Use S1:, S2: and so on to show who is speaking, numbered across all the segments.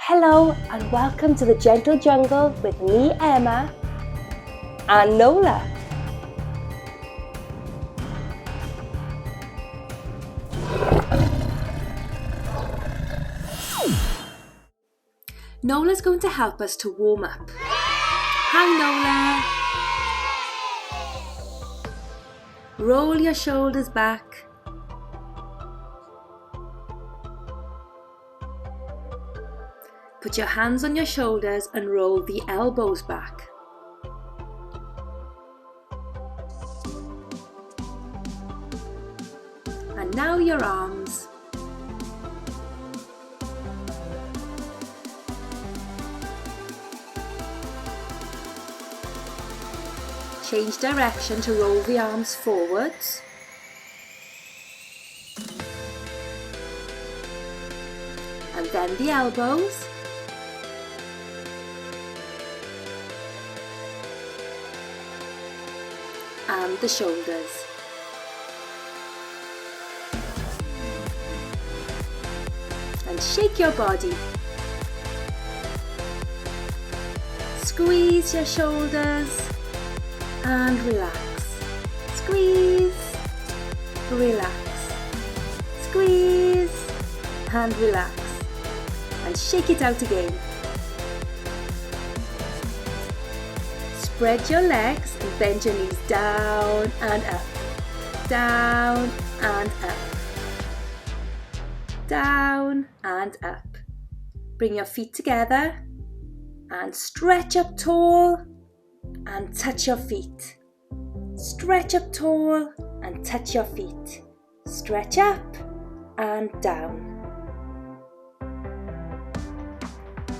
S1: Hello and welcome to the Gentle Jungle with me, Emma, and Nola. Nola's going to help us to warm up. Hi, Nola. Roll your shoulders back. Put your hands on your shoulders and roll the elbows back. And now your arms. Change direction to roll the arms forwards. And then the elbows. And the shoulders. And shake your body. Squeeze your shoulders and relax. Squeeze, relax. Squeeze and relax. And shake it out again. Spread your legs and bend your knees down and up. Down and up. Down and up. Bring your feet together and stretch up tall and touch your feet. Stretch up tall and touch your feet. Stretch up and down.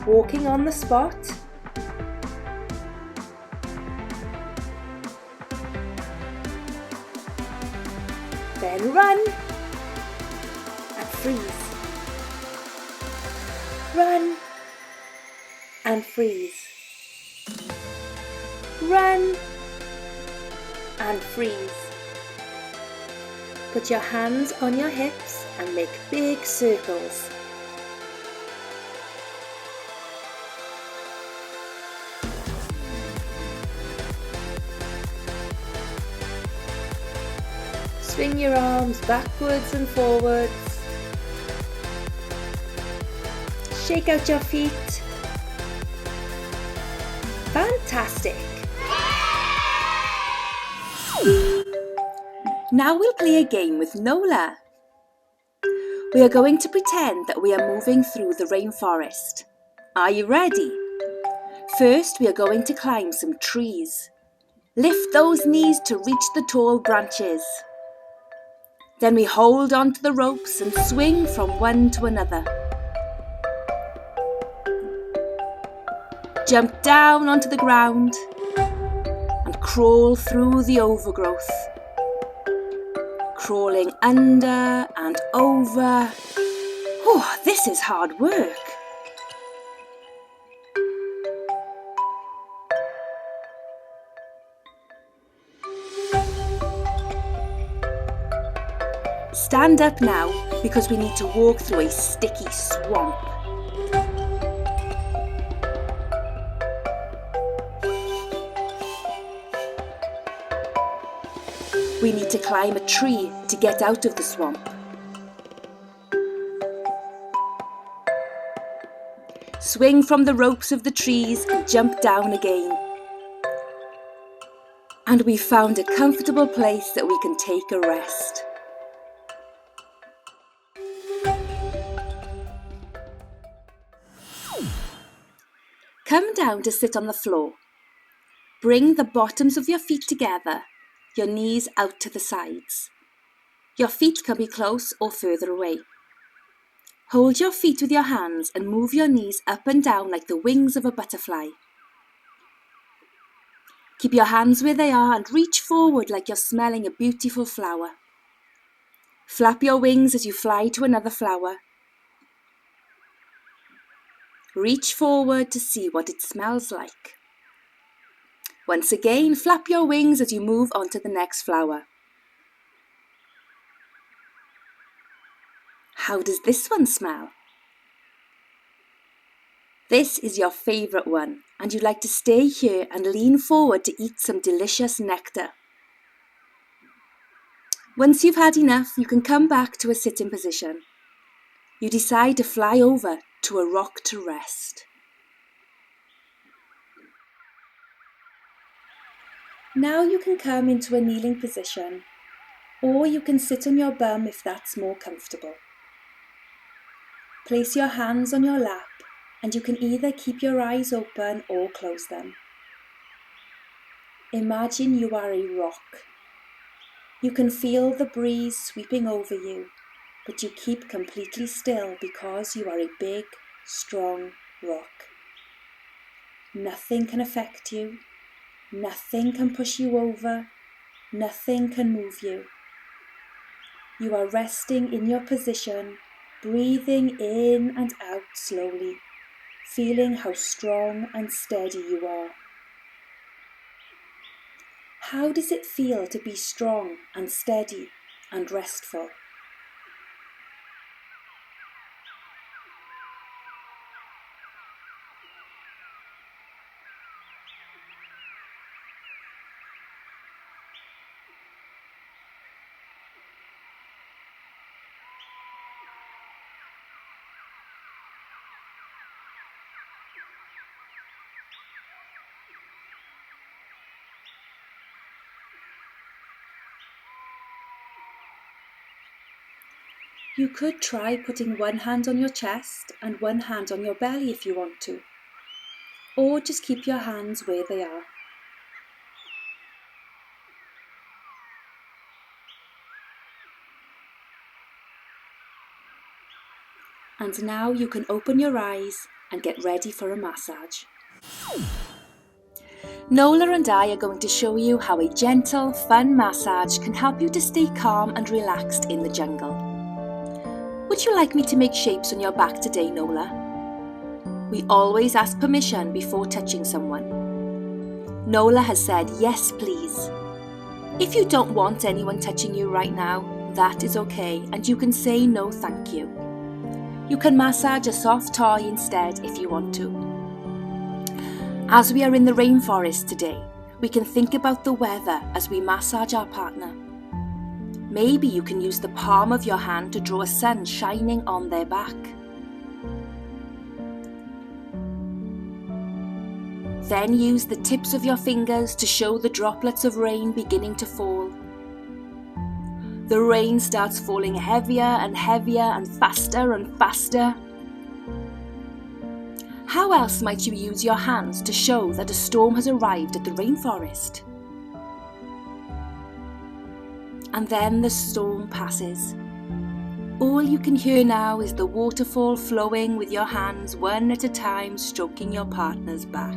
S1: Walking on the spot. Then run and freeze. Run and freeze. Run and freeze. Put your hands on your hips and make big circles. Swing your arms backwards and forwards. Shake out your feet. Fantastic! Now we'll play a game with Nola. We are going to pretend that we are moving through the rainforest. Are you ready? First, we are going to climb some trees. Lift those knees to reach the tall branches. Then we hold onto the ropes and swing from one to another. Jump down onto the ground and crawl through the overgrowth. Crawling under and over. Oh, this is hard work. Stand up now because we need to walk through a sticky swamp. We need to climb a tree to get out of the swamp. Swing from the ropes of the trees and jump down again. And we've found a comfortable place that we can take a rest. Come down to sit on the floor. Bring the bottoms of your feet together, your knees out to the sides. Your feet can be close or further away. Hold your feet with your hands and move your knees up and down like the wings of a butterfly. Keep your hands where they are and reach forward like you're smelling a beautiful flower. Flap your wings as you fly to another flower. Reach forward to see what it smells like. Once again, flap your wings as you move on to the next flower. How does this one smell? This is your favourite one, and you'd like to stay here and lean forward to eat some delicious nectar. Once you've had enough, you can come back to a sitting position. You decide to fly over to a rock to rest. Now you can come into a kneeling position, or you can sit on your bum if that's more comfortable. Place your hands on your lap, and you can either keep your eyes open or close them. Imagine you are a rock. You can feel the breeze sweeping over you, but you keep completely still because you are a big, strong rock. Nothing can affect you. Nothing can push you over. Nothing can move you. You are resting in your position, breathing in and out slowly, feeling how strong and steady you are. How does it feel to be strong and steady and restful? You could try putting one hand on your chest and one hand on your belly if you want to, or just keep your hands where they are. And now you can open your eyes and get ready for a massage. Nola and I are going to show you how a gentle, fun massage can help you to stay calm and relaxed in the jungle. Would you like me to make shapes on your back today, Nola? We always ask permission before touching someone. Nola has said yes, please. If you don't want anyone touching you right now, that is okay, and you can say no thank you. You can massage a soft toy instead if you want to. As we are in the rainforest today, we can think about the weather as we massage our partner. Maybe you can use the palm of your hand to draw a sun shining on their back. Then use the tips of your fingers to show the droplets of rain beginning to fall. The rain starts falling heavier and heavier and faster. How else might you use your hands to show that a storm has arrived at the rainforest? And then the storm passes. All you can hear now is the waterfall flowing with your hands one at a time stroking your partner's back.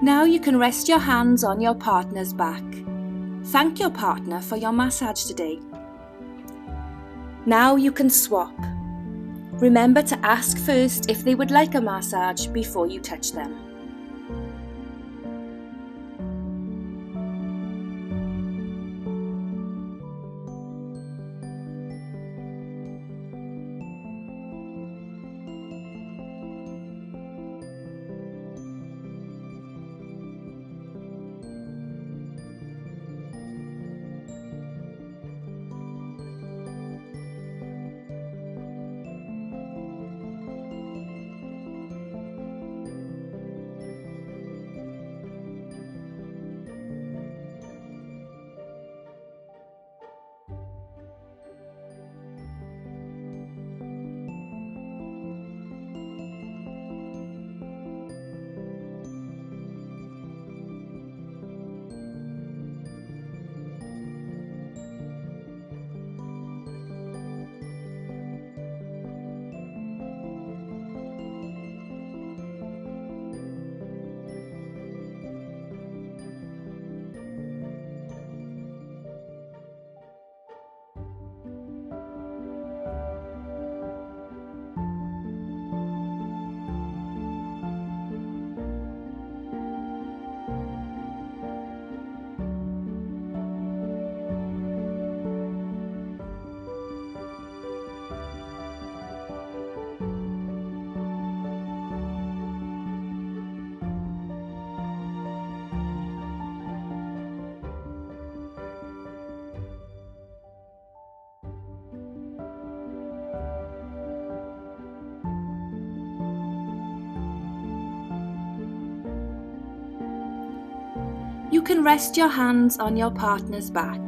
S1: Now you can rest your hands on your partner's back. Thank your partner for your massage today. Now you can swap. Remember to ask first if they would like a massage before you touch them. You can rest your hands on your partner's back.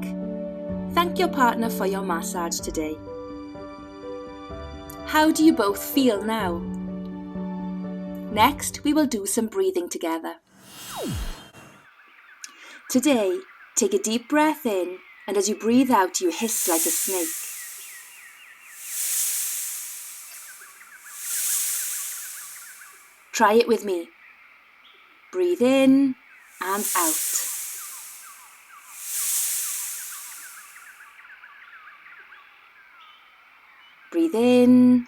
S1: Thank your partner for your massage today. How do you both feel now? Next, we will do some breathing together. Today, take a deep breath in, and as you breathe out, you hiss like a snake. Try it with me. Breathe in and out. Breathe in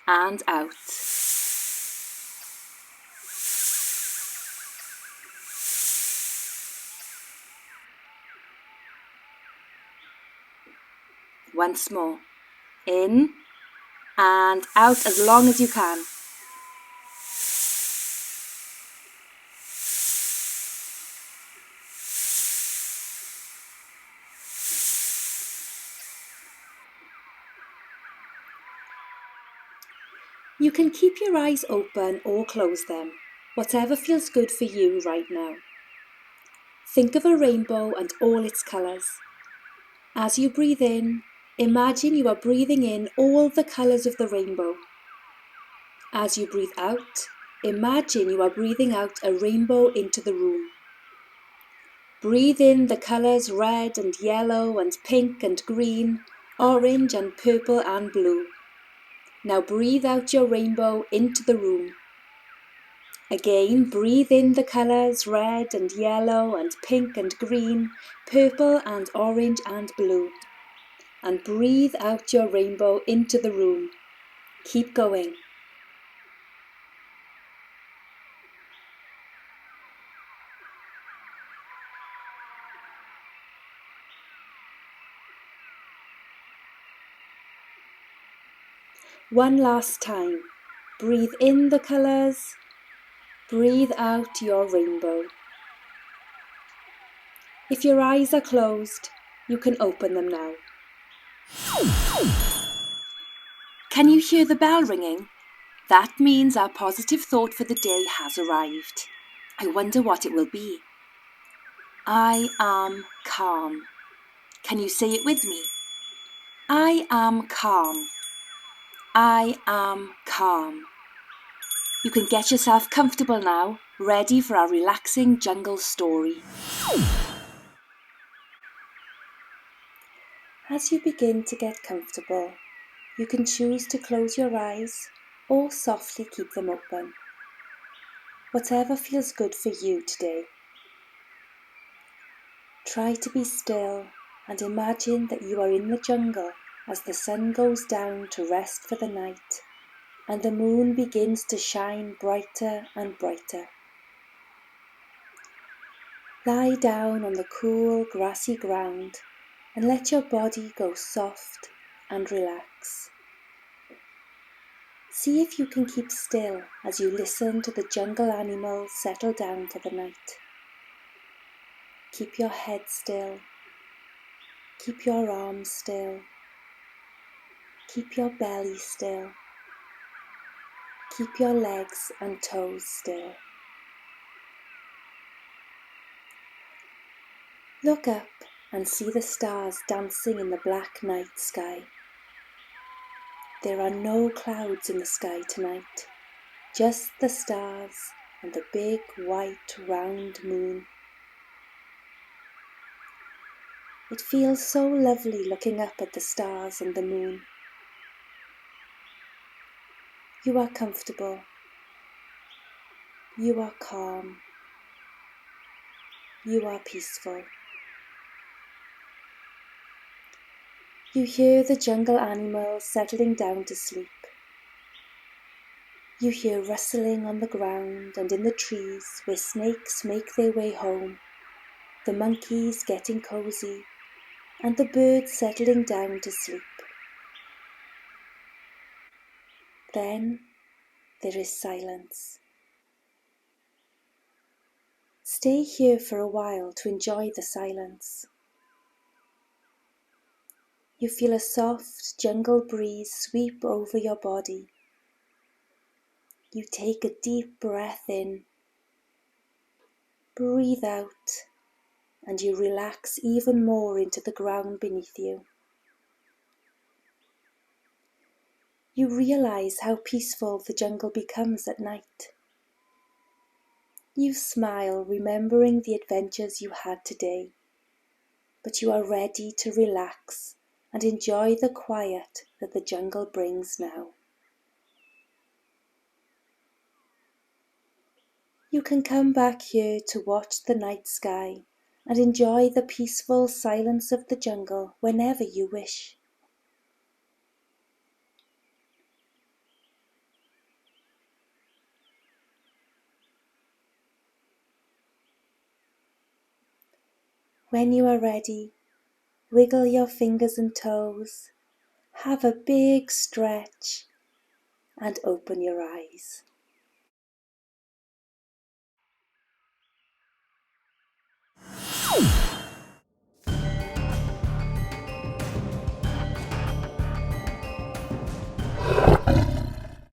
S1: and out. Once more. In and out as long as you can. You can keep your eyes open or close them, whatever feels good for you right now. Think of a rainbow and all its colours. As you breathe in, imagine you are breathing in all the colours of the rainbow. As you breathe out, imagine you are breathing out a rainbow into the room. Breathe in the colours red and yellow and pink and green, orange and purple and blue. Now breathe out your rainbow into the room. Again, breathe in the colours red and yellow and pink and green, purple and orange and blue. And breathe out your rainbow into the room. Keep going. One last time. Breathe in the colours. Breathe out your rainbow. If your eyes are closed, you can open them now. Can you hear the bell ringing? That means our positive thought for the day has arrived. I wonder what it will be. I am calm. Can you say it with me? I am calm. I am calm. You can get yourself comfortable now, ready for our relaxing jungle story. As you begin to get comfortable, you can choose to close your eyes or softly keep them open. Whatever feels good for you today. Try to be still and imagine that you are in the jungle as the sun goes down to rest for the night and the moon begins to shine brighter and brighter. Lie down on the cool grassy ground and let your body go soft and relax. See if you can keep still as you listen to the jungle animals settle down for the night. Keep your head still. Keep your arms still. Keep your belly still. Keep your legs and toes still. Look up and see the stars dancing in the black night sky. There are no clouds in the sky tonight, just the stars and the big white round moon. It feels so lovely looking up at the stars and the moon. You are comfortable. You are calm. You are peaceful. You hear the jungle animals settling down to sleep. You hear rustling on the ground and in the trees where snakes make their way home, the monkeys getting cozy, and the birds settling down to sleep. Then there is silence. Stay here for a while to enjoy the silence. You feel a soft jungle breeze sweep over your body. You take a deep breath in. Breathe out, and you relax even more into the ground beneath you. You realize how peaceful the jungle becomes at night. You smile, remembering the adventures you had today, but you are ready to relax and enjoy the quiet that the jungle brings now. You can come back here to watch the night sky and enjoy the peaceful silence of the jungle whenever you wish. When you are ready, wiggle your fingers and toes, have a big stretch, and open your eyes.